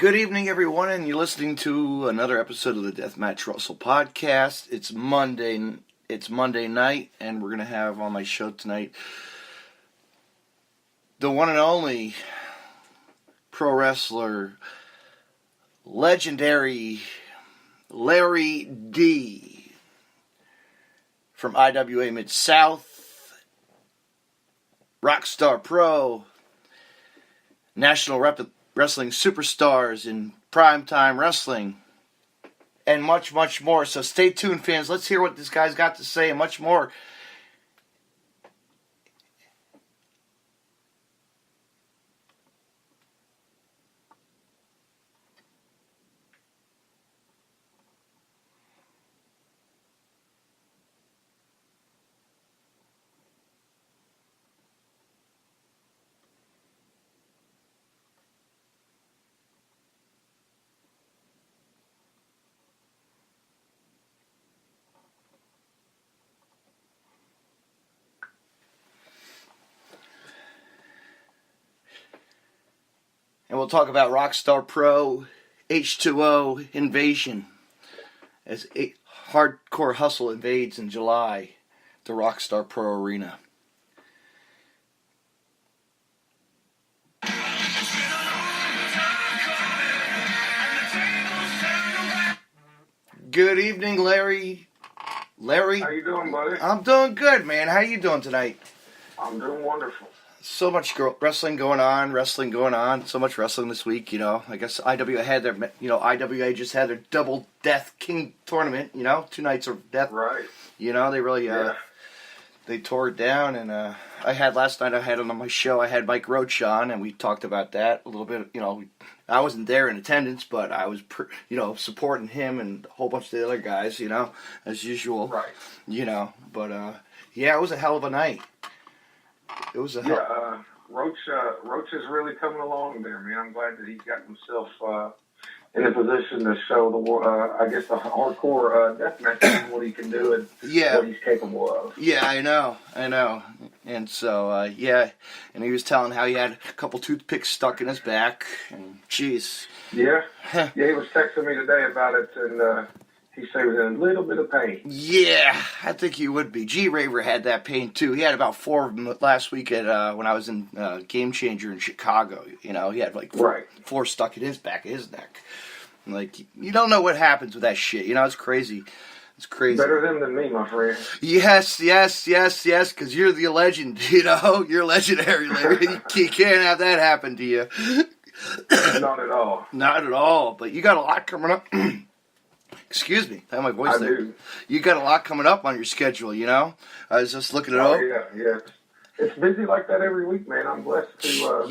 Good evening, everyone, and you're listening to another episode of the Deathmatch Russell podcast. It's Monday night, and we're gonna have on my show tonight the one and only pro wrestler, legendary Larry D from IWA Mid-South, Rockstar Pro, National Wrestling Superstars in Primetime Wrestling, and much, much more. So stay tuned, fans. Let's hear what this guy's got to say and much more. And we'll talk about Rockstar Pro, H2O Invasion, as Hardcore Hustle invades in July the Rockstar Pro Arena. Good evening, Larry. Larry? How you doing, buddy? I'm doing good, man. How you doing tonight? I'm doing wonderful. So much wrestling going on. So much wrestling this week, you know. I guess IWA just had their Double Death King tournament, you know. 2 nights of death. Right. You know, they really, they tore it down. And last night I had on my show, I had Mike Roach on, and we talked about that a little bit. You know, I wasn't there in attendance, but I was, supporting him and a whole bunch of the other guys, you know, as usual. Right. You know, but, it was a hell of a night. It was Roach is really coming along there, man. I'm glad that he's got himself in a position to show the hardcore deathmatch what he can do and what he's capable of. Yeah, I know. And so, and he was telling how he had a couple toothpicks stuck in his back, and jeez. Yeah, he was texting me today about it, and he said he was in a little bit of pain. Yeah, I think he would be. G-Raver had that pain, too. He had about 4 of them last week when I was in Game Changer in Chicago. You know, he had like 4 stuck in his back of his neck. Like, you don't know what happens with that shit. You know, it's crazy. It's crazy. Better them than me, my friend. Yes, because you're the legend, you know? You're legendary, Larry. You can't have that happen to you. Not at all. Not at all, but you got a lot coming up. Excuse me, I have my voice there. Do. You got a lot coming up on your schedule, you know? I was just looking it up. Yeah. It's busy like that every week, man. I'm blessed to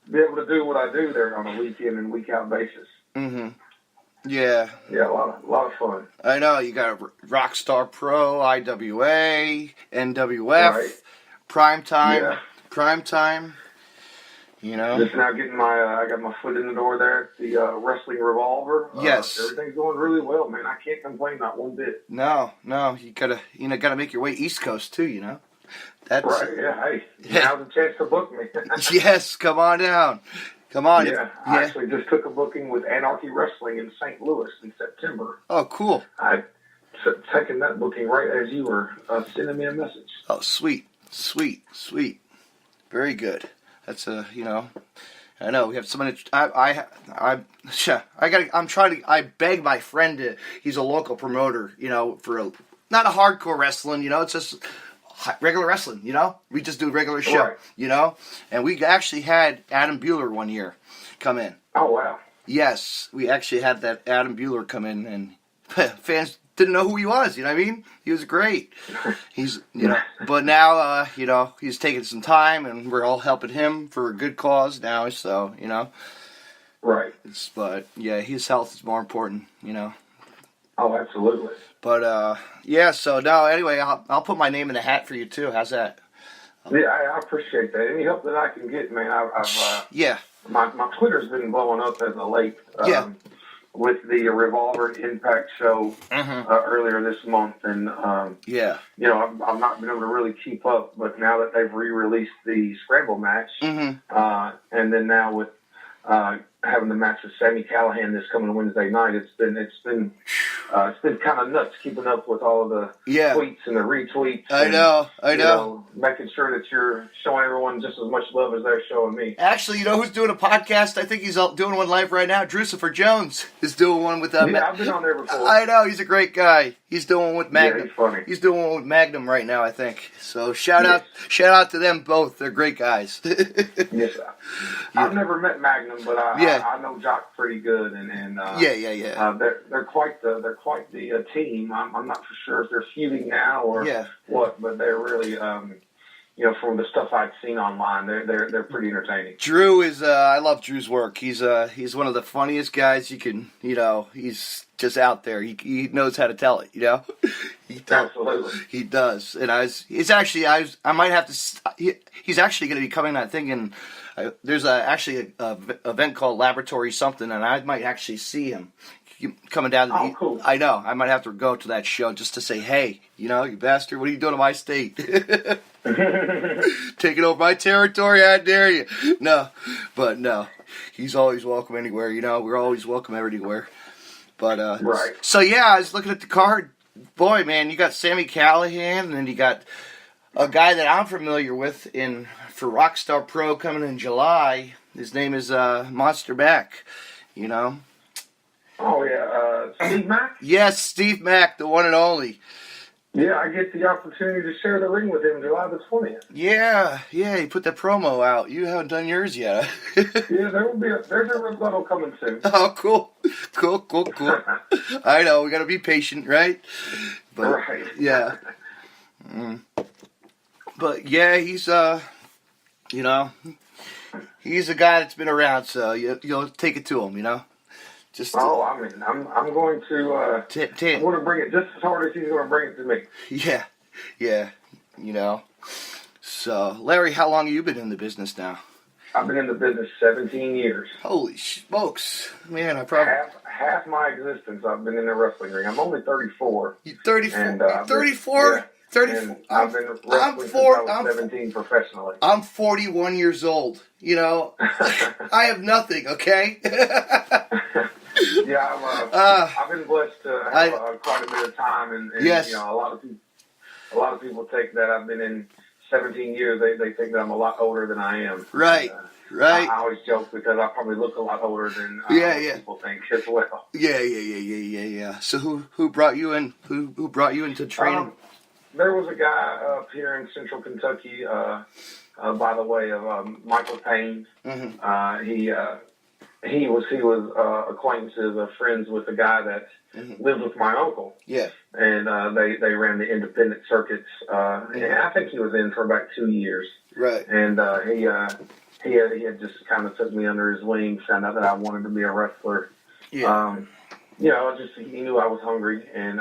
be able to do what I do there on a week in and week out basis. Mm-hmm. Yeah. Yeah, a lot of fun. I know. You got Rockstar Pro, IWA, NWF, Primetime. You know, just now getting I got my foot in the door there at the Wrestling Revolver. Yes, everything's going really well, man. I can't complain not one bit. No, you gotta make your way East Coast too. You know, that's right. Yeah, hey, now's a chance to book me. Yes, come on down. Come on. Yeah, I actually just took a booking with Anarchy Wrestling in St. Louis in September. Oh, cool. I taken that booking right as you were sending me a message. Oh, sweet. Very good. That's I know we have someone. I beg my friend to. He's a local promoter, you know, not a hardcore wrestling, you know. It's just regular wrestling, you know. We just do a regular show, you know. And we actually had Adam Bueller one year come in. Oh wow! Yes, we actually had that Adam Bueller come in, and fans didn't know who he was. You know what I mean? He was great. He's, but now, he's taking some time, and we're all helping him for a good cause now. So, you know, right. But his health is more important. You know. Oh, absolutely. But So no. Anyway, I'll put my name in the hat for you too. How's that? Yeah, I appreciate that. Any help that I can get, man. I've my Twitter's been blowing up as of late. With the Revolver Impact show earlier this month, and I've not been able to really keep up. But now that they've re-released the Scramble match, and then now with having the match with Sami Callihan this coming Wednesday night. It's been kind of nuts keeping up with all of the tweets and the retweets. I know. Making sure that you're showing everyone just as much love as they're showing me. Actually, you know who's doing a podcast? I think he's doing one live right now. Drusifer Jones is doing one with I've been on there before. I know, he's a great guy. He's doing one with Magnum. Yeah, he's funny. He's doing one with Magnum right now, I think. So shout out to them both. They're great guys. Yes, I've never met Magnum, but I know Jock pretty good, and they're quite the team. I'm not for sure if they're feuding now or what, but they're really from the stuff I've seen online, they're pretty entertaining. Drew is I love Drew's work. He's one of the funniest guys you can, he's just out there. He knows how to tell it, Absolutely. He does. And he's actually going to be coming, I think, and there's actually a event called Laboratory something, and I might actually see him coming down to cool. I know. I might have to go to that show just to say, hey, you bastard, what are you doing to my state? Taking over my territory, I dare you. No. He's always welcome anywhere, We're always welcome everywhere. But, right. So, I was looking at the card. Boy, man, you got Sami Callihan, and then you got a guy that I'm familiar with for Rockstar Pro coming in July. His name is Monster Mac, Oh, yeah. Steve Mack? Yes, Steve Mack, the one and only. Yeah, I get the opportunity to share the ring with him July the 20th. Yeah, he put that promo out. You haven't done yours yet. Yeah, there's a rebuttal coming soon. Oh, cool. I know, we got to be patient, right? But, right. Yeah. But, he's, he's a guy that's been around, so you'll take it to him, I'm going to. I'm going to bring it just as hard as he's going to bring it to me. Yeah. So, Larry, how long have you been in the business now? I've been in the business 17 years. Holy smokes, man! I probably half my existence I've been in the wrestling ring. I'm only 34. You 34? And, 34? Yeah. 34. I've been wrestling since I was 17 professionally. I'm 41 years old. I have nothing. Okay. Yeah, I've been blessed to have quite a bit of time, and yes. A lot of people take that I've been in 17 years. They think that I'm a lot older than I am. Right. And, right. I always joke because I probably look a lot older than people think as well. Yeah. So who brought you in? Who brought you into training? There was a guy up here in Central Kentucky, by the way of Michael Payne. Mm-hmm. He was acquaintances or friends with a guy that lived with my uncle. Yeah. And they ran the independent circuits. And I think he was in for about 2 years. Right. And he had just kind of took me under his wing, found out that I wanted to be a wrestler. Yeah. He knew I was hungry, and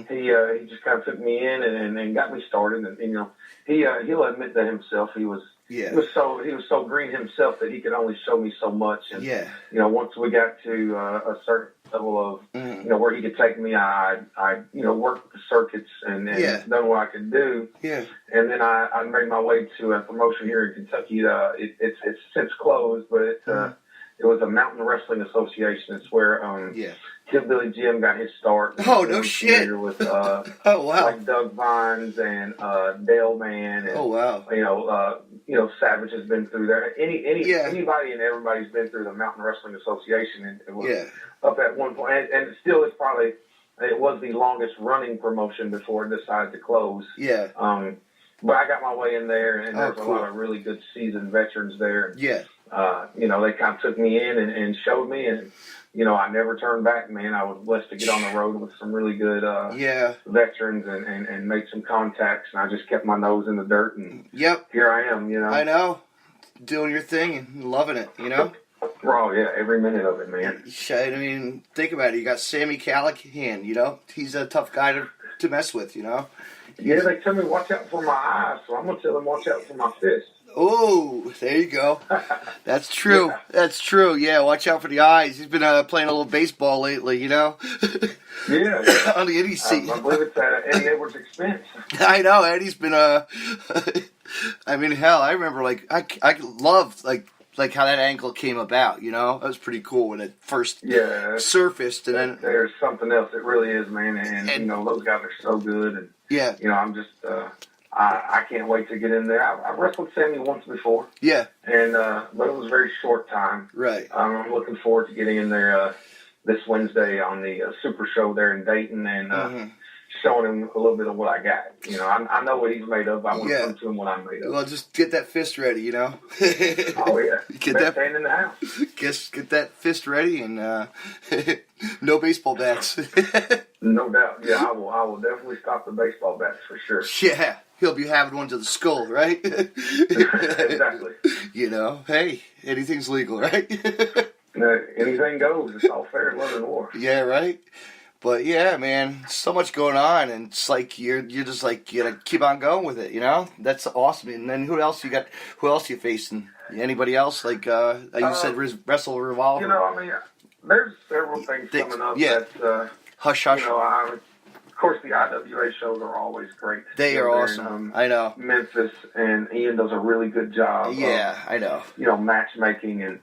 he just kind of took me in and got me started. And he'll admit that himself. He was so green himself that he could only show me so much. And once we got to a certain level of where he could take me, I worked the circuits and done what I could do. Yeah. And then I made my way to a promotion here in Kentucky. It's since closed, but it was a Mountain Wrestling Association. It's where Hillbilly Jim got his start. Oh, no shit. With like Doug Vines and Dale Man. And, Savage has been through there. Anybody and everybody's been through the Mountain Wrestling Association. And it was up at one point. And still, it was the longest running promotion before it decided to close. Yeah. But I got my way in there, and there's a lot of really good seasoned veterans there. Yeah. They kind of took me in and showed me, and I never turned back, man. I was blessed to get on the road with some really good veterans and make some contacts, and I just kept my nose in the dirt, and here I am, I know. Doing your thing and loving it, Oh, yeah, every minute of it, man. I mean, think about it. You got Sami Callihan, he's a tough guy to mess with, Yeah, they tell me watch out for my eyes, so I'm going to tell them watch out for my fist. Oh, there you go. That's true. Yeah. That's true. Yeah, watch out for the eyes. He's been playing a little baseball lately, Yeah. On the Eddie seat. I believe it's at Eddie Edwards' expense. I know. Eddie's been, I mean, hell, I remember, I loved, like how that angle came about, you know? That was pretty cool when it first surfaced. And then there's something else. It really is, man. And you know, those guys are so good. And, you know, I'm just, I can't wait to get in there. I wrestled Sammy once before. Yeah. And, but it was a very short time. Right. I'm looking forward to getting in there this Wednesday on the Super Show there in Dayton and showing him a little bit of what I got. You know, I know what he's made of. I want to prove to him what I'm made of. Well, just get that fist ready, you know. Oh yeah, get that stand in the house. Get that fist ready and no baseball bats. No doubt. Yeah, I will definitely stop the baseball bats for sure. Yeah, he'll be having one to the skull, right? Exactly. You know, hey, anything's legal, right? Anything goes. It's all fair in love and war. Yeah, right. But yeah, man, so much going on, and it's like you're just like you gotta keep on going with it, you know. That's awesome. And then who else you got? Who else you facing? Anybody else? Like you said, Wrestle Revolver. You know, I mean, there's several things coming up. That's hush hush. You know, of course, the IWA shows are always great. They are awesome. I know. Memphis and Ian does a really good job. Yeah, I know. You know, matchmaking and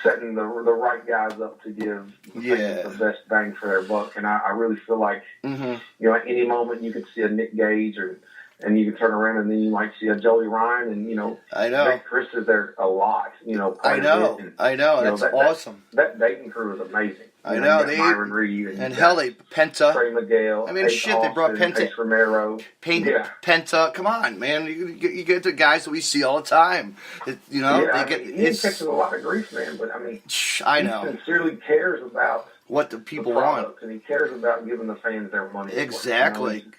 setting the right guys up to give the best bang for their buck. And I really feel like, you know, at any moment you could see a Nick Gage and you can turn around and then you might see a Joey Ryan and, you know, I know. Nick Chris is there a lot, you know. I know. That's awesome. That Dayton crew is amazing. I know. They Myron Reed and hell, they Penta. Trey Miguel. I mean, shit, they brought Penta. Ace Romero. Penta. Come on, man. You get the guys that we see all the time. You know, they get. He catches a lot of grief, man. But I mean, I know. He sincerely cares about what the people want, and he cares about giving the fans their money. Exactly. You know?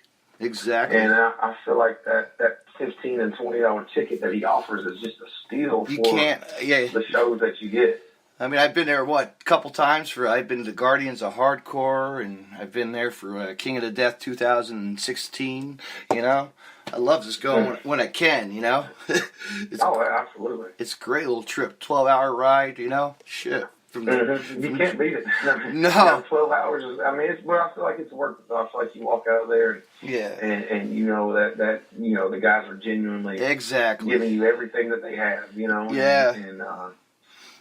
Exactly. And I feel like that $15 and $20 ticket that he offers is just a steal for the shows that you get. I mean, I've been there, a couple times I've been to Guardians of Hardcore, and I've been there for King of the Death 2016, you know. I love just going when I can, you know. Absolutely. It's a great little trip, 12-hour ride, you know. Shit. You can't beat it. No. You know, 12 hours is, I mean, I feel like it's worth it. I feel like you walk out of there and you know that you know, the guys are genuinely giving you everything that they have, you know. Yeah.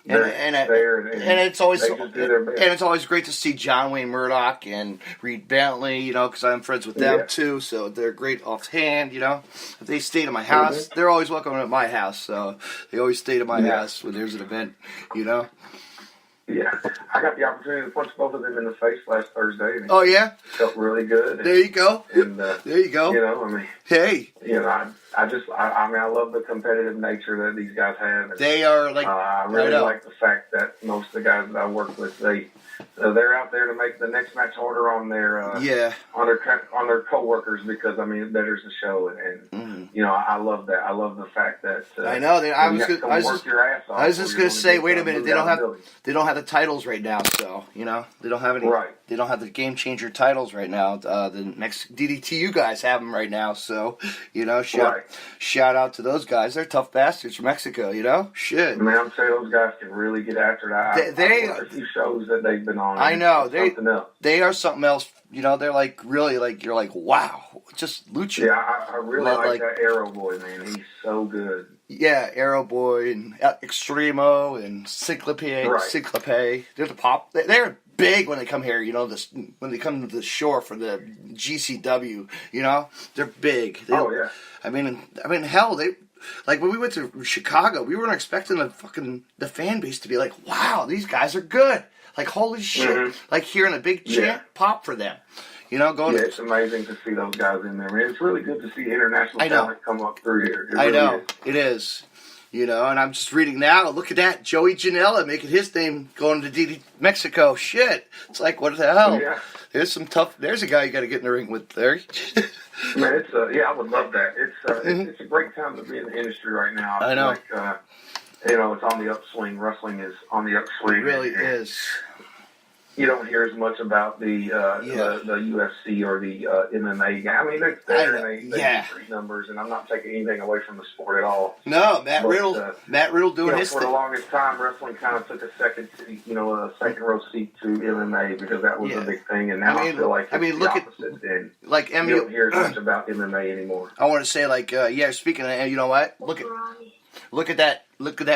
And it's always great to see John Wayne Murdoch and Reed Bentley, you know, because I'm friends with them too, so they're great offhand, you know. If they stayed at my house, they're always welcome at my house, so they always stayed at my house when there's an event, you know. Yeah, I got the opportunity to punch both of them in the face last Thursday. And oh yeah, felt really good. There you go. And there you go. You know, I mean, hey, you know, I mean, I love the competitive nature that these guys have. And, they are like. I really like the fact that most of the guys that I work with, they're out there to make the next match harder on their on their coworkers, because I mean it betters the show, and you know, I love that. I love the fact that I know. I was just going to say, wait a minute, they don't have the titles right now, so you know they don't have any. Right. They don't have the Game Changer titles right now. The next DDTU guys have them right now, so you know, shout out to those guys. They're tough bastards from Mexico, you know. Shit. Man, I'm saying those guys can really get after that. They a few shows that they've been on. I know they are something else. You know, they're like really like you're like wow, just lucha. Yeah, I really like that Arrow Boy, man. He's so good. Yeah, Arrow Boy and Extremo and Cyclope. They're the pop. They're big when they come here. You know, when they come to the shore for the GCW. You know, they're big. I mean, hell, they. Like when we went to Chicago, we weren't expecting the fan base to be like, wow, these guys are good. Like, holy shit. Like hearing a big chant pop for them. You know, it's amazing to see those guys in there, man. It's really good to see international talent come up through here. It is. You know, and I'm just reading now. Look at that, Joey Janela making his name going to Mexico. Shit, it's like, what the hell? Yeah. There's a guy you got to get in the ring with there. Man, it's I would love that. It's a great time to be in the industry right now. I know. Like, you know, it's on the upswing. Wrestling is on the upswing. It really is. You don't hear as much about the UFC or the MMA. I mean, they're there and they do great numbers, and I'm not taking anything away from the sport at all. No, Matt Riddle doing his thing. For the longest time, wrestling kind of took a second row seat to MMA because that was a big thing, and now I feel like it's the opposite. And you don't hear as much about MMA anymore. I want to say, speaking of, you know what? Look Look at that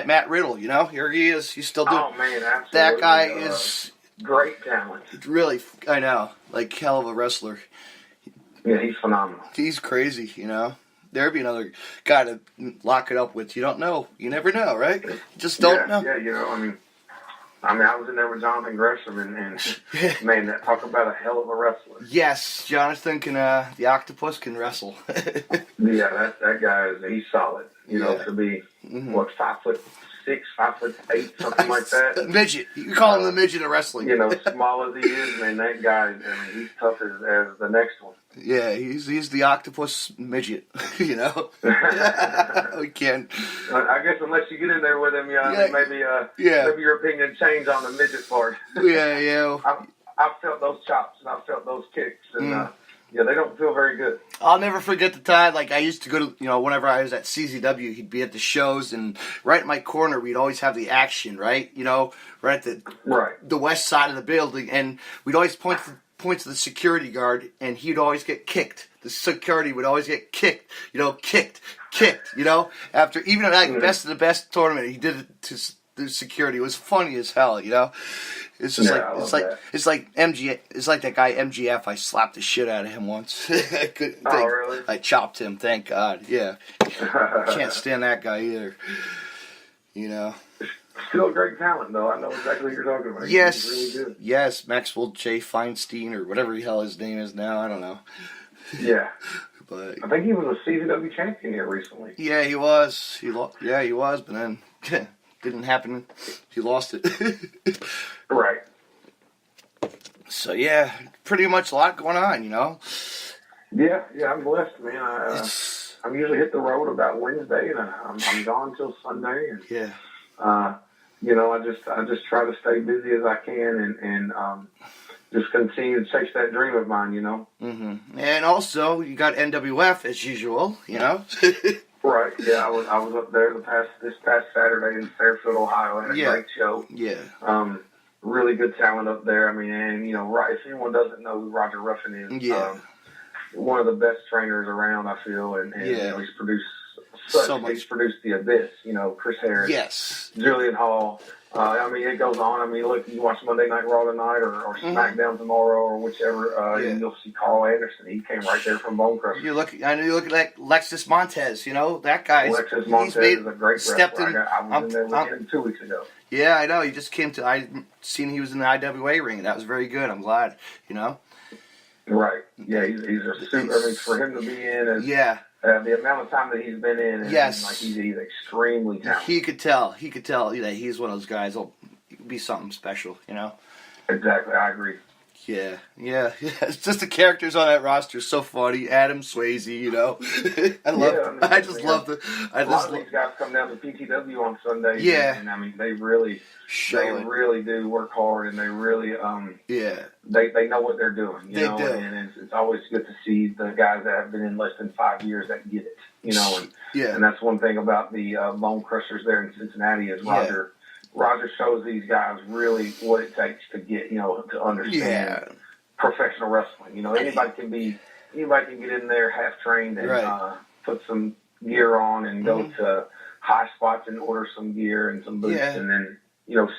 Matt Riddle. You know, here he is. He's still doing. Oh man, absolutely. That guy is great talent. Really, I know, like hell of a wrestler. Yeah, he's phenomenal. He's crazy. You know, there'd be another guy to lock it up with. You don't know. You never know, right? You just don't know. Yeah, you know, I mean, I was in there with Jonathan Gresham, and man, talk about a hell of a wrestler. Yes, Jonathan can. The octopus can wrestle. Yeah, that guy he's solid. You know, to be 5'6", 5'8", something like that. Midget. You call him the midget of wrestling. You know, small as he is, man, that guy. I mean, he's tough as the next one. Yeah, he's the octopus midget. You know, we can't. I guess unless you get in there with him, maybe your opinion change on the midget part. Yeah. I've felt those chops and I've felt those kicks, and they don't feel very good. I'll never forget the time. Like I used to go to, whenever I was at CZW, he'd be at the shows, and right in my corner, we'd always have the action, right? You know, right at the west side of the building, and we'd always point to the security guard, and he'd always get kicked. The security would always get kicked. Kicked. After even at best of the best tournament, he did it to the security. It was funny as hell. It's just it's like MG. It's like that guy MGF. I slapped the shit out of him once. Really? I chopped him. Thank God. Yeah. Can't stand that guy either. Still a great talent, though. I know exactly what you're talking about. Yes. He's really good. Yes, Maxwell J. Feinstein, or whatever the hell his name is now. I don't know. Yeah. But I think he was a CZW champion here recently. Yeah, he was. He was, but then didn't happen. He lost it. Right. So yeah, pretty much a lot going on, Yeah, I'm blessed, man. I'm usually hit the road about Wednesday, and I'm gone till Sunday. And, I just try to stay busy as I can, and just continue to chase that dream of mine, Mm-hmm. And also, you got NWF as usual, Right. Yeah, I was up there this past Saturday in Fairfield, Ohio. I had a great show. Yeah. Really good talent up there. I mean, and if anyone doesn't know who Roger Ruffin is, one of the best trainers around, I feel, and he's produced so much. He's produced The Abyss. Chris Harris. Yes. Julian Hall. It goes on. I mean, look, you watch Monday Night Raw tonight or SmackDown tomorrow or whichever, and you'll see Carl Anderson. He came right there from Bone Crusher. You look at like Lexus Montez, that guy. Lexus Montez is a great wrestler. I was in there with him 2 weeks ago. Yeah, I know. He just came to, I seen he was in the IWA ring, and that was very good. I'm glad, Right. Yeah, he's a super. I mean, for him to be in and the amount of time that he's been in, and he's extremely talented. He could tell that he's one of those guys will be something special, Exactly, I agree. Yeah. It's just the characters on that roster are so funny. Adam Swayze, I just love the. A lot of these guys come down to PTW on Sunday. Yeah, and they really do work hard, and they really they know what they're doing. They do. And it's always good to see the guys that have been in less than 5 years that get it. And that's one thing about the Bone Crushers there in Cincinnati is Roger shows these guys really what it takes to get, to understand professional wrestling. Anybody can get in there half trained and put some gear on and go to high spots and order some gear and some boots and then,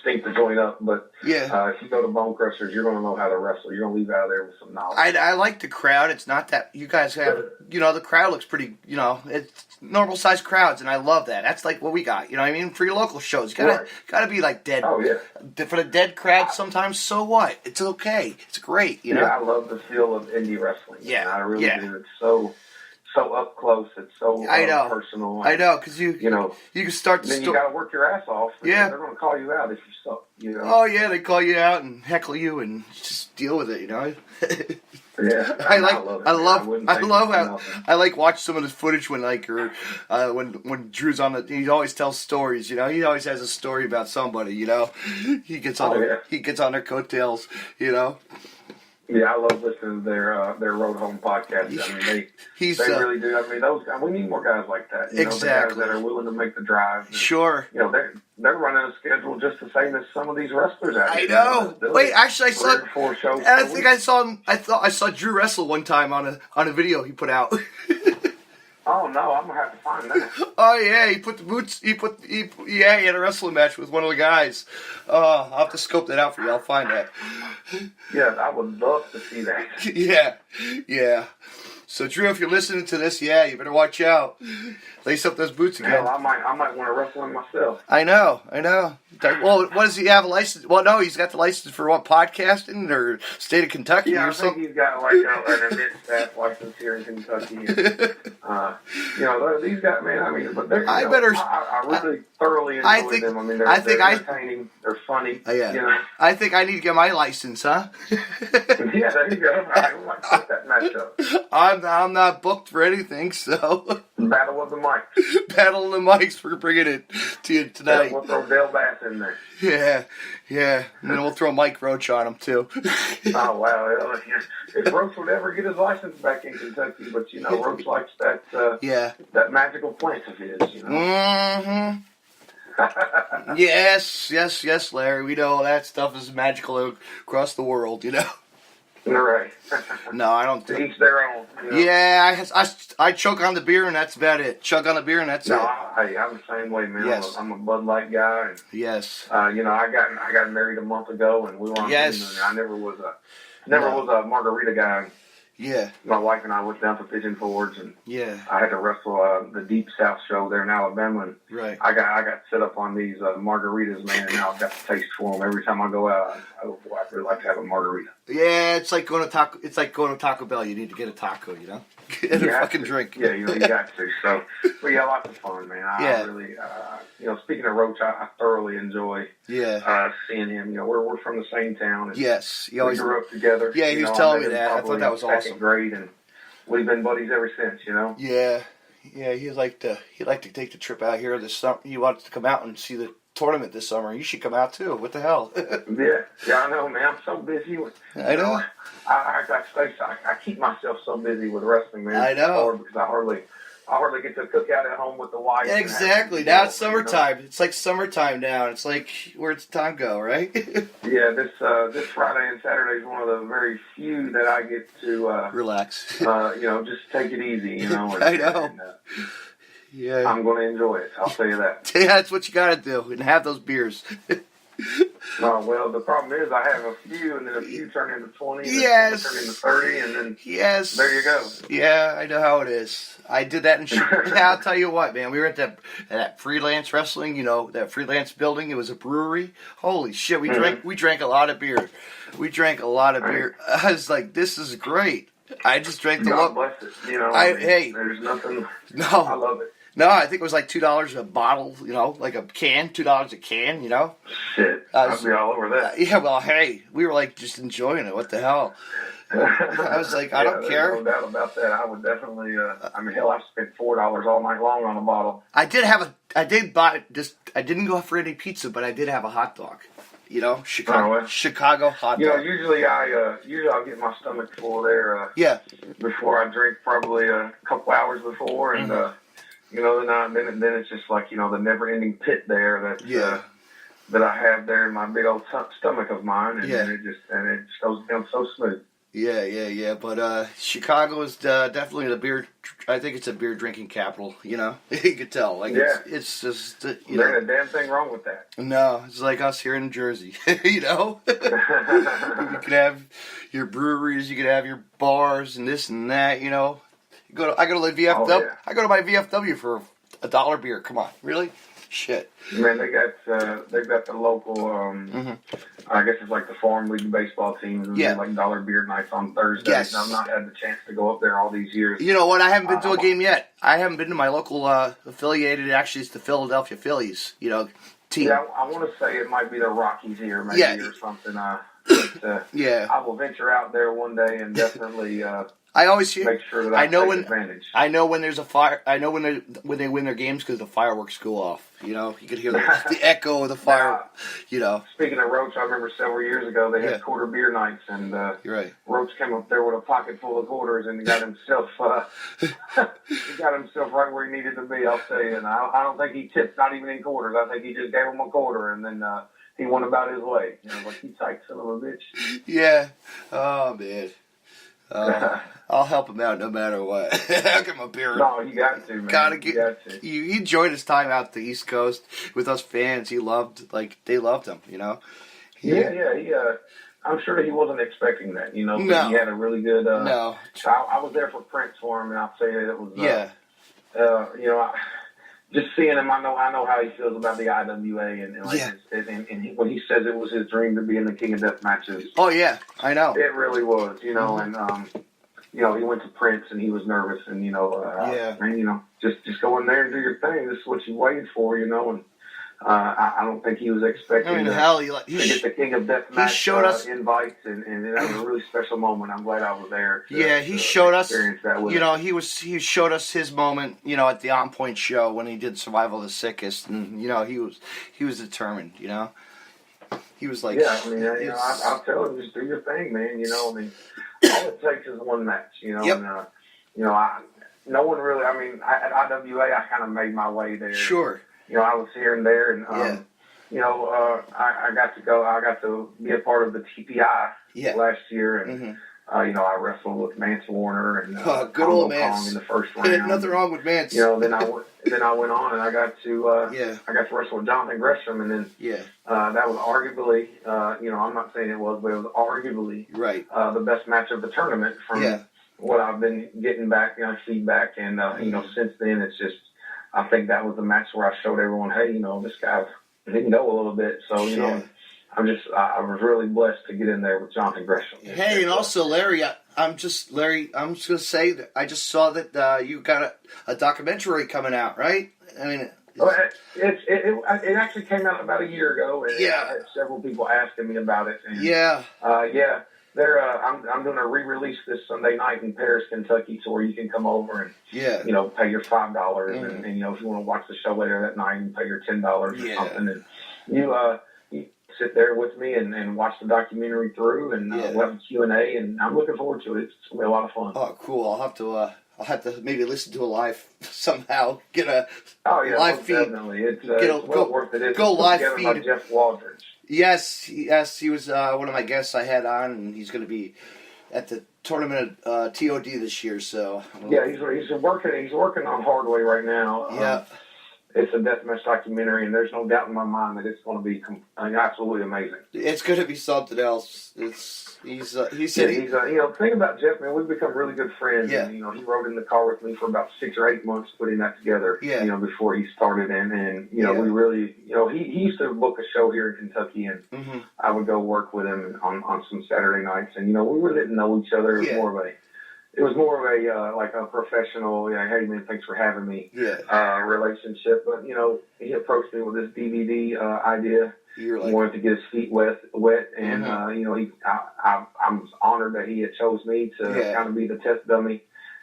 stink the joint up. But if you go to Bone Crushers, you're going to know how to wrestle. You're going to leave out of there with some knowledge. I like the crowd. It's not that you guys have, the crowd looks pretty, it's normal sized crowds, and I love that. That's like what we got. You know what I mean? For your local shows, gotta be like dead. Oh yeah. For the dead crowd, sometimes. So what? It's okay. It's great. Yeah, I love the feel of indie wrestling. Yeah, I really do. It's so up close. It's so personal. I know, because you can start to. Then you got to work your ass off. Yeah, they're going to call you out if you suck. Oh yeah, they call you out and heckle you and just deal with it. Yeah, I like watch some of the footage when when Drew's on he always tells stories. He always has a story about somebody. He gets on their coattails. Yeah, I love listening to their Road Home podcast. I mean, they really do. I mean, we need more guys like that. Exactly. The guys that are willing to make the drive. And, sure. They're running a schedule just the same as some of these wrestlers out here. I know. Wait, actually, I saw. 4 shows. And I think I saw him. I thought I saw Drew wrestle one time on a video he put out. Oh no, I'm gonna have to find that. Oh yeah, he put the boots. He had a wrestling match with one of the guys. I'll have to scope that out for you. I'll find that. Yeah, I would love to see that. Yeah. So Drew, if you're listening to this, you better watch out. Lace up those boots again. Hell, I might want to wrestle him myself. I know. Well, what does he have a license? Well, no, he's got the license for what, podcasting or state of Kentucky or something? Yeah, I think he's got like an event staff license here in Kentucky. And, these guys, man. I mean, but they're. I really thoroughly enjoy them. I mean, they're entertaining. They're funny. Yeah. I think I need to get my license, huh? Yeah, there you go. I might put that match up. I'm not booked for anything, so. Battle of the Mics. Battle of the Mics. We're bringing it to you tonight. Yeah, we'll throw Dale Bass in there. Yeah. And then we'll throw Mike Roach on him, too. Oh, wow. If Roach would ever get his license back in Kentucky, but, Roach likes that magical plant of his, Mm-hmm. Yes, Larry. We know that stuff is magical across the world, Right. No, I don't. To each their own. Yeah, I choke on the beer and that's about it. Chug on the beer and that's it. No, I'm the same way, man. Yes. I'm a Bud Light guy. And, yes. I got married a month ago, and we were on. Yes. I never was a margarita guy. Yeah. My wife and I went down to Pigeon Forge, and I had to wrestle the Deep South show there in Alabama. And right. I got set up on these margaritas, man. And now I've got the taste for them. Every time I go out, I really like to have a margarita. Yeah, it's like going to Taco Bell. You need to get a taco, Get a fucking drink. Yeah, you got to. So, but yeah, lots of fun, man. I really, speaking of Roach, I thoroughly enjoy seeing him. We're from the same town. And yes, we grew up together. Yeah, he was telling me that. I thought that was awesome. Grade, and we've been buddies ever since. Yeah. He'd like to take the trip out here this summer. He wants to come out and see the tournament this summer. You should come out too. What the hell? Yeah, I know, man. I'm so busy with. I know. I keep myself so busy with wrestling, man. I know because I hardly get to cook out at home with the wife. Yeah, exactly. Now it's summertime. It's like summertime now. It's like where's the time go, right? Yeah, this Friday and Saturday is one of the very few that I get to relax. Just take it easy. And, I know. Yeah, I'm going to enjoy it. I'll tell you that. Yeah, that's what you got to do, and have those beers. Well, the problem is I have a few, and then a few turn into 20, and yes, turn into 30, and then yes, there you go. Yeah, I know how it is. I did that in I'll tell you what, man. We were at that freelance wrestling, that freelance building. It was a brewery. Holy shit, we drank a lot of beer. I was like, this is great. I just drank the God bless it. There's nothing. No, I love it. No, I think it was like $2 a bottle, like a can, $2 a can, Shit, I'd be all over that. Yeah, well, hey, we were like just enjoying it. What the hell? I was like, I don't care. No doubt about that. I would definitely. Hell, I spent $4 all night long on a bottle. I did buy just. I didn't go for any pizza, but I did have a hot dog. Chicago hot dog. Usually I'll get my stomach full there. Before I drink, probably a couple hours before, and. Then it's just like, the never-ending pit there that I have there in my big old stomach of mine, and then it just goes down so smooth. Yeah. But Chicago is definitely the beer. I think it's a beer drinking capital. You could tell. It's just there ain't a damn thing wrong with that. No, it's like us here in Jersey. You could have your breweries, you could have your bars, and this and that. I go to the VFW. Oh, yeah. I go to my VFW for $1 beer. Come on, really? Shit. Man, they've got the local. I guess it's like the Farm League baseball teams. And like dollar beer nights on Thursdays. Yes. And I've not had the chance to go up there all these years. You know what? I haven't been to a game yet. I haven't been to my local affiliated. Actually, it's the Philadelphia Phillies. Team. Yeah, I want to say it might be the Rockies here, maybe or something. But, I will venture out there one day and definitely. I always hear. Make sure that I take advantage. I know when there's a fire. I know when they win their games because the fireworks go off. You could hear the echo of the fire. Speaking of Roach, I remember several years ago they had quarter beer nights, and you're right. Roach came up there with a pocket full of quarters and got himself right where he needed to be. I'll tell you, and I don't think he tipped, not even in quarters. I think he just gave him a quarter, and then he went about his way. Like he tight son of a bitch. Yeah. Oh man. I'll help him out no matter what. I'll give him a beer. No, you got to, man. You got to. He enjoyed his time out the East Coast with us fans. They loved him, you know. I'm sure he wasn't expecting that, you know. No. He had a really good. No. I was there for Prince for him, and I'll say it was. You know, just seeing him, I know how he feels about the IWA, and when he says it was his dream to be in the King of Death matches. Oh yeah, I know. It really was, you know, and you know, he went to Prince and he was nervous, and you know, and you know, just go in there and do your thing. This is what you waited for, you know, and I don't think he was expecting. I mean, he get the King of Death match invites, and that was a really special moment. I'm glad I was there. He showed us. You know, he showed us his moment. You know, at the On Point show when he did Survival of the Sickest, and you know, he was determined. You know, he was like, I mean, you know, I'll tell him, just do your thing, man. You know, I mean, all it takes is one match. You know, and you know, no one really. I mean, at IWA, I kind of made my way there. Sure. You know, I was here and there, and you know, I got to be a part of the TPI last year, and you know, I wrestled with Mance Warner and good old Mance Kong in the first round. Nothing wrong with Mance. You know, then I went on and I got to wrestle with Jonathan Gresham, and then that was arguably, you know, I'm not saying it was, but it was arguably the best match of the tournament from what I've been getting back, you know, feedback, and you know, since then it's just. I think that was the match where I showed everyone, hey, you know, this guy didn't know a little bit. So, you know, I was really blessed to get in there with Jonathan Gresham. Hey, and also, Larry, I'm just going to say that I just saw that you got a documentary coming out, right? I mean, it actually came out about a year ago. And I had several people asking me about it. And, I'm doing a re-release this Sunday night in Paris, Kentucky, so where you can come over and you know, pay your $5, and you know, if you want to watch the show later that night, you pay your $10 or something, and you sit there with me and watch the documentary through, and we'll have a Q&A, and I'm looking forward to it. It's gonna be a lot of fun. Oh, cool! I'll have to maybe listen to a live somehow. Get a live feed. Definitely, it's well worth it. It's go live feed. By Jeff Waldridge. Yes, he was one of my guests I had on, and he's going to be at the tournament of TOD this year. So he's working on Hardway right now. It's a deathmatch documentary, and there's no doubt in my mind that it's going to be absolutely amazing. It's going to be something else. You know, the thing about Jeff, man, we've become really good friends. Yeah. And, you know, he rode in the car with me for about 6 or 8 months putting that together. Yeah. You know, before he started, and you know, we really, you know, he used to book a show here in Kentucky, and I would go work with him on some Saturday nights, and you know, we really didn't know each other. It was more of a like a professional, hey man, thanks for having me, relationship. But you know, he approached me with this DVD idea. He wanted to get his feet wet, and you know, I'm honored that he had chose me to kind of be the test dummy.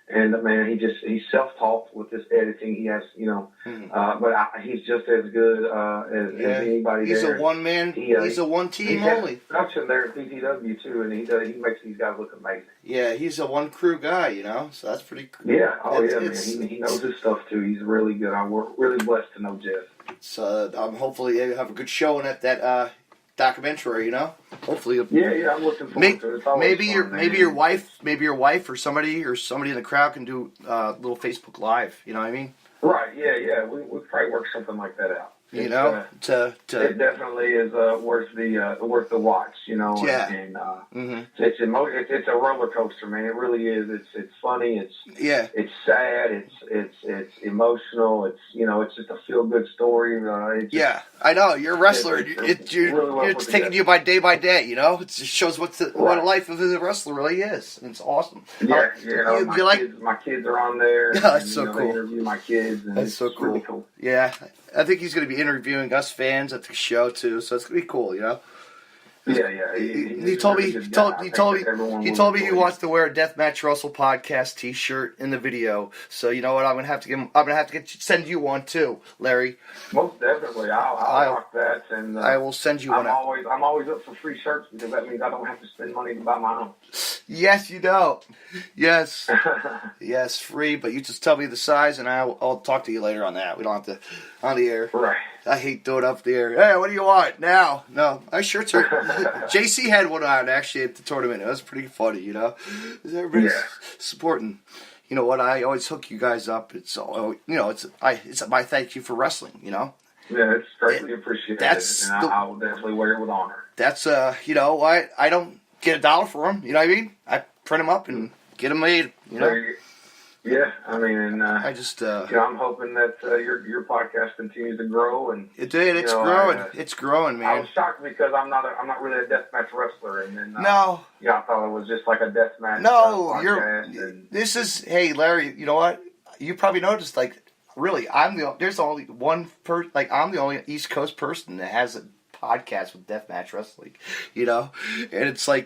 And man, he's self-taught with this editing. He has, you know, but he's just as good as anybody he's there. He's a one man. He's a one team only. Production there at PTW too, and he makes these guys look amazing. Yeah, he's a one crew guy, you know, so that's pretty cool. Yeah, man, he knows his stuff too. He's really good. I'm really blessed to know Jeff. So hopefully you have a good showing at that documentary, you know. Hopefully, I'm looking forward to it. Maybe your wife or somebody in the crowd can do a little Facebook Live. You know what I mean? Right. Yeah. We probably work something like that out. You know, it definitely is worth the watch. You know, it's a roller coaster, man. It really is. It's funny. It's sad. It's emotional. It's, you know, it's just a feel good story. I know you're a wrestler. It's taking you by day. You know, it just shows what a life of a wrestler really is. It's awesome. My kids are on there. Yeah, that's so cool. They interview my kids. And that's so cool. Really cool. Yeah. I think he's going to be interviewing us fans at the show too, so it's going to be cool, you know. Yeah. He told me he wants to wear a Deathmatch Russell podcast T-shirt in the video. So you know what? I'm going to have to send you one too, Larry. Most definitely, I'll rock that, and I will send you one. I'm always up for free shirts because that means I don't have to spend money to buy my own. Yes, you don't. Yes, yes, free. But you just tell me the size, and I'll talk to you later on that. We don't have to on the air. Right. I hate throwing up the air. Hey, what do you want now? No, my shirts are. JC had one on actually at the tournament. It was pretty funny, you know. Everybody's supporting. You know what? I always hook you guys up. It's it's my thank you for wrestling. You know. Yeah, it's greatly appreciated, and I will definitely wear it with honor. That's you know what? I don't get $1 for them. You know what I mean? I print them up and get them made. You know. Yeah, I mean, and I just I'm hoping that your podcast continues to grow, and it did. It's growing. It's growing, man. I was shocked because I'm not really a deathmatch wrestler, and then no, I thought it was just like a deathmatch. No, this is hey Larry. You know what? You probably noticed really there's only one I'm the only East Coast person that has a podcast with Deathmatch Wrestling, you know, and it's I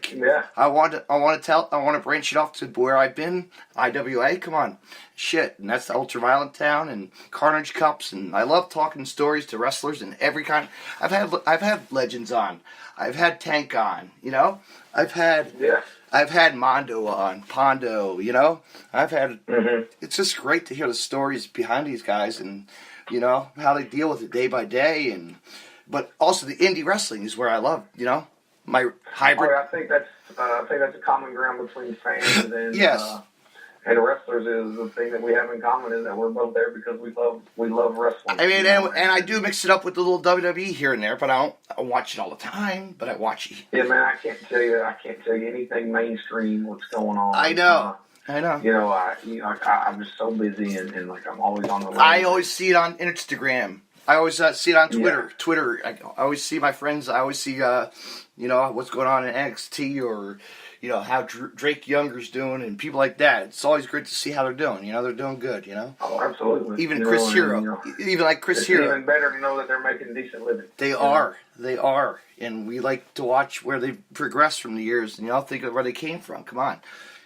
want to branch it off to where I've been. IWA, come on, shit, and that's the Ultraviolent Town and Carnage Cups, and I love talking stories to wrestlers and every kind. I've had legends on, I've had Tank on, you know, I've had Mondo on, Pondo, you know, It's just great to hear the stories behind these guys and you know how they deal with it day by day and. But also the indie wrestling is where I love, you know, my hybrid. I think that's a common ground between fans and wrestlers is the thing that we have in common is that we're both there because we love wrestling. I mean, and I do mix it up with a little WWE here and there, but I don't watch it all the time. But I watch it. Yeah, man, I can't tell you anything mainstream what's going on. I know. You know, I'm just so busy and I'm always on the way. I always see it on Instagram. I always see it on Twitter. Yeah. Twitter, I always see my friends. I always see, you know, what's going on in NXT or, you know, how Drake Younger's doing and people like that. It's always great to see how they're doing. You know, they're doing good, you know. Oh, absolutely. Even Chris Hero. Even like Chris Hero. It's even better to know that they're making decent living. They are. And we like to watch where they've progressed from the years. And, you know, think of where they came from. Come on.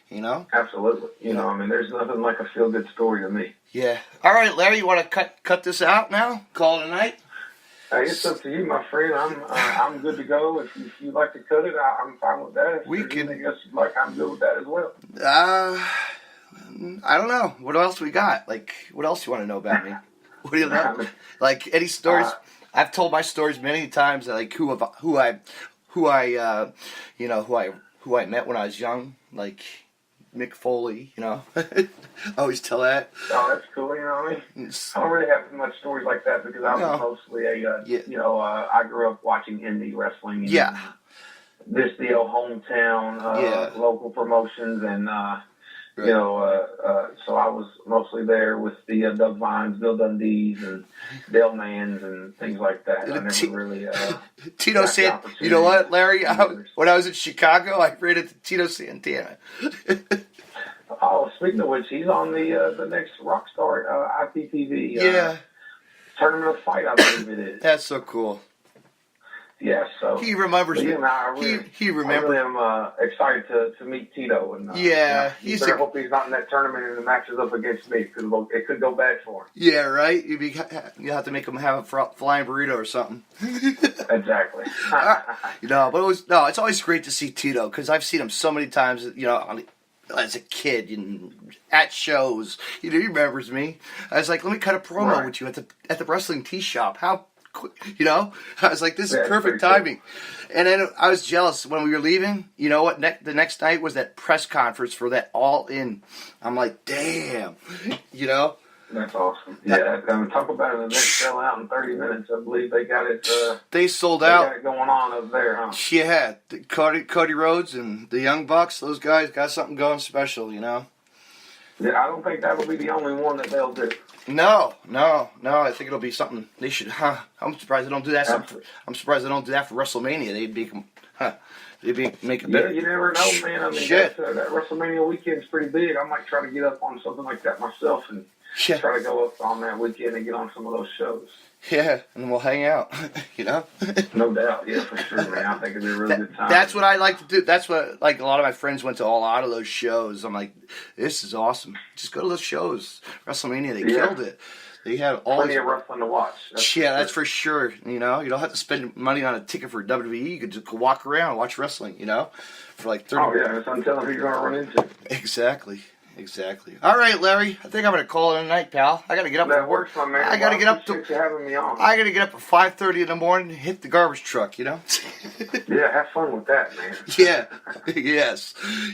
You know? Absolutely. You know, I mean, there's nothing like a feel-good story to me. Yeah. All right, Larry, you want to cut this out now? Call it a night? Hey, it's up to you, my friend. I'm good to go. If you'd like to cut it, I'm fine with that. If there's anything else you'd like, I'm good with that as well. I don't know. What else we got? Like, what else you want to know about me? What do you know? Like any stories? I've told my stories many times. Like who I met when I was young. Like. Mick Foley, you know. I always tell that. Oh, that's cool, you know what I mean? I don't really have much stories like that because I was mostly I grew up watching indie wrestling. And this deal, hometown, local promotions, and, so I was mostly there with the Doug Vines, Bill Dundees, and Dale Manns, and things like that. I never really... Tito Santana. You know what, Larry? When I was in Chicago, I ran into Tito Santana. Oh, speaking of which, he's on the next Rockstar IPTV Tournament of Fight, I believe it is. That's so cool. Yeah, so he remembers me. He remembers. I really am excited to meet Tito. And I hope he's not in that tournament and the matches up against me because it could go bad for him. Yeah, right. You have to make him have a flying burrito or something. Exactly. It's always great to see Tito because I've seen him so many times. You know, as a kid and at shows. You know, he remembers me. I was like, let me cut a promo with you at the wrestling tea shop. How. You know, I was like, this is perfect timing. Cool. And then I was jealous when we were leaving. You know what? The next night was that press conference for that All In. I'm like, damn. You know? That's awesome. Yeah, talk about it in the next sell out in 30 minutes. I believe they got it. They sold out. Got it going on up there, huh? Yeah, Cody Rhodes and the Young Bucks, those guys got something going special, you know? Yeah, I don't think that'll be the only one that they'll do. No. I think it'll be something they should. I'm surprised they don't do that. I'm surprised they don't do that for WrestleMania. They'd make it better. Yeah, you never know, man. I mean, that WrestleMania weekend's pretty big. I might try to get up on something like that myself and try to go up on that weekend and get on some of those shows. Yeah, and we'll hang out, you know? No doubt, yeah, for sure, man. I think it'd be a really good time. That's what I like to do. That's what, like, a lot of my friends went to a lot of those shows. I'm like, this is awesome. Just go to those shows. WrestleMania, they killed it. They had plenty of wrestling to watch. That's for sure. You know, you don't have to spend money on a ticket for WWE. You could just go walk around and watch wrestling, you know, for like 30 minutes. Oh, yeah, it's until who you're going to run into. Exactly. Exactly. All right, Larry. I think I'm going to call it a night, pal. I got to get up. That works, my man. I got to get up to. Having me on. I got to get up at 5:30 in the morning and hit the garbage truck. Yeah, have fun with that, man. Yeah.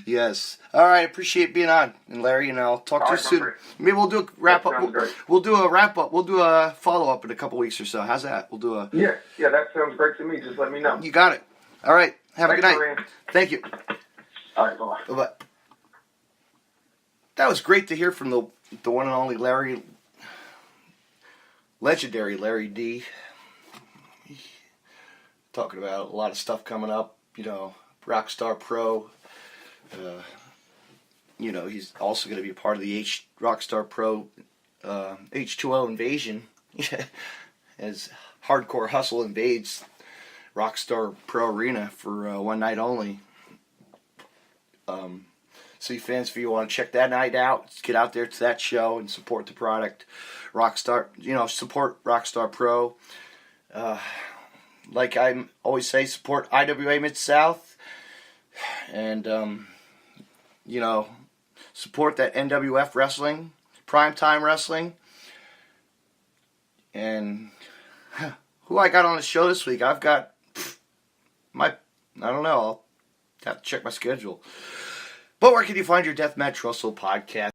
Yes. All right. Appreciate being on, and Larry, and I'll talk to you soon. Maybe we'll do a wrap up. We'll do a wrap up. We'll do a follow up in a couple weeks or so. How's that? We'll do a. Yeah. That sounds great to me. Just let me know. You got it. All right. Have a good night. Man. Thank you. All right. Bye. Bye. That was great to hear from the one and only Larry, legendary Larry D. Talking about a lot of stuff coming up, Rockstar Pro. He's also going to be a part of the Rockstar Pro H2O invasion as Hardcore Hustle invades Rockstar Pro Arena for one night only. So you fans, if you want to check that night out, get out there to that show and support the product. Support Rockstar Pro. Like I always say, support IWA Mid-South. And, support that NWF wrestling, primetime wrestling. And who I got on the show this week? I've got I don't know. I'll have to check my schedule. But where can you find your Deathmatch Russell podcast?